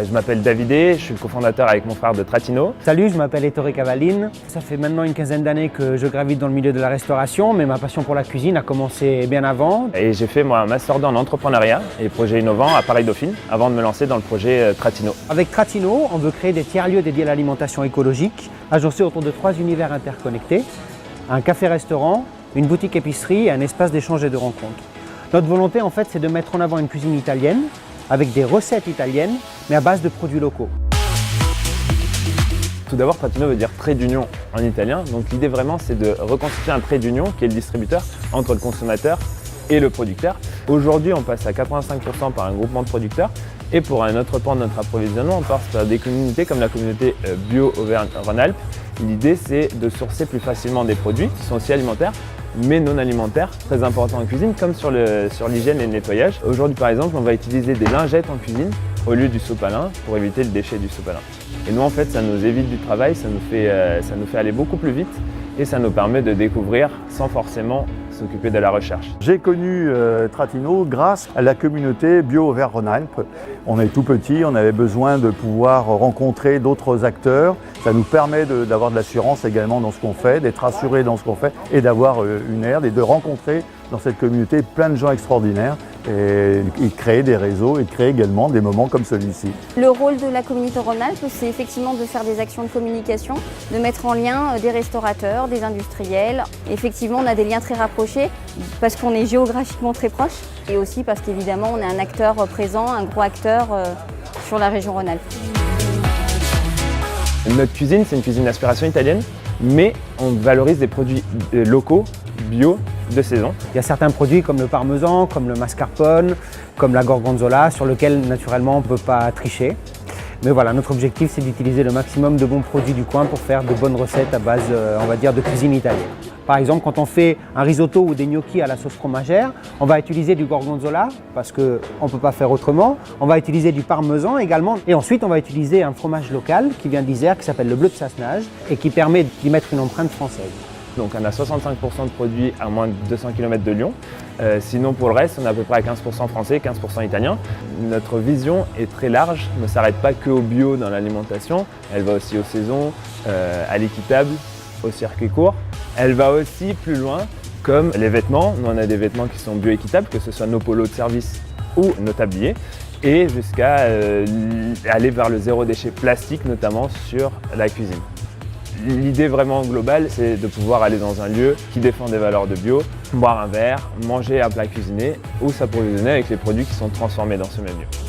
Je m'appelle Davidé, je suis le cofondateur avec mon frère de Tratino. Salut, je m'appelle Ettore Cavaline. Ça fait maintenant une quinzaine d'années que je gravite dans le milieu de la restauration, mais ma passion pour la cuisine a commencé bien avant. Et j'ai fait moi un Master 2 en entrepreneuriat et projets innovants à Paris-Dauphine avant de me lancer dans le projet Tratino. Avec Tratino, on veut créer des tiers-lieux dédiés à l'alimentation écologique, agencés autour de 3 univers interconnectés, un café-restaurant, une boutique épicerie et un espace d'échange et de rencontre. Notre volonté en fait, c'est de mettre en avant une cuisine italienne, avec des recettes italiennes, mais à base de produits locaux. Tout d'abord, Tratino veut dire trait d'union en italien. Donc l'idée vraiment, c'est de reconstituer un trait d'union qui est le distributeur entre le consommateur et le producteur. Aujourd'hui, on passe à 85% par un groupement de producteurs. Et pour un autre pan de notre approvisionnement, on passe par des communautés comme la communauté Bio Auvergne-Rhône-Alpes. L'idée, c'est de sourcer plus facilement des produits qui sont aussi alimentaires, mais non alimentaires, très important en cuisine, comme sur l'hygiène et le nettoyage. Aujourd'hui, par exemple, on va utiliser des lingettes en cuisine au lieu du sopalin pour éviter le déchet du sopalin. Et nous, en fait, ça nous évite du travail, ça nous fait aller beaucoup plus vite et ça nous permet de découvrir sans forcément s'occuper de la recherche. J'ai connu Tratino grâce à la communauté Bio Auvergne-Rhône-Alpes. On est tout petit, on avait besoin de pouvoir rencontrer d'autres acteurs. Ça nous permet d'avoir de l'assurance également dans ce qu'on fait, d'être assuré dans ce qu'on fait et d'avoir une aire et de rencontrer dans cette communauté plein de gens extraordinaires et de créer des réseaux et de créer également des moments comme celui-ci. Le rôle de la communauté Rhône-Alpes, c'est effectivement de faire des actions de communication, de mettre en lien des restaurateurs, des industriels. Effectivement, on a des liens très rapprochés parce qu'on est géographiquement très proches et aussi parce qu'évidemment, on est un acteur présent, un gros acteur sur la région Rhône-Alpes. Notre cuisine, c'est une cuisine d'inspiration italienne, mais on valorise des produits locaux, bio, de saison. Il y a certains produits comme le parmesan, comme le mascarpone, comme la gorgonzola, sur lesquels naturellement on ne peut pas tricher. Mais voilà, notre objectif, c'est d'utiliser le maximum de bons produits du coin pour faire de bonnes recettes à base, on va dire, de cuisine italienne. Par exemple, quand on fait un risotto ou des gnocchis à la sauce fromagère, on va utiliser du gorgonzola parce qu'on ne peut pas faire autrement. On va utiliser du parmesan également. Et ensuite, on va utiliser un fromage local qui vient d'Isère, qui s'appelle le bleu de Sassenage et qui permet d'y mettre une empreinte française. Donc on a 65% de produits à moins de 200 km de Lyon. Sinon pour le reste, on est à peu près à 15% français, 15% italien. Notre vision est très large, ne s'arrête pas que au bio dans l'alimentation. Elle va aussi aux saisons, à l'équitable, au circuit court. Elle va aussi plus loin, comme les vêtements. Nous on a des vêtements qui sont bio-équitables, que ce soit nos polos de service ou nos tabliers. Et jusqu'à aller vers le zéro déchet plastique, notamment sur la cuisine. L'idée vraiment globale, c'est de pouvoir aller dans un lieu qui défend des valeurs de bio, boire un verre, manger un plat cuisiné ou s'approvisionner avec les produits qui sont transformés dans ce même lieu.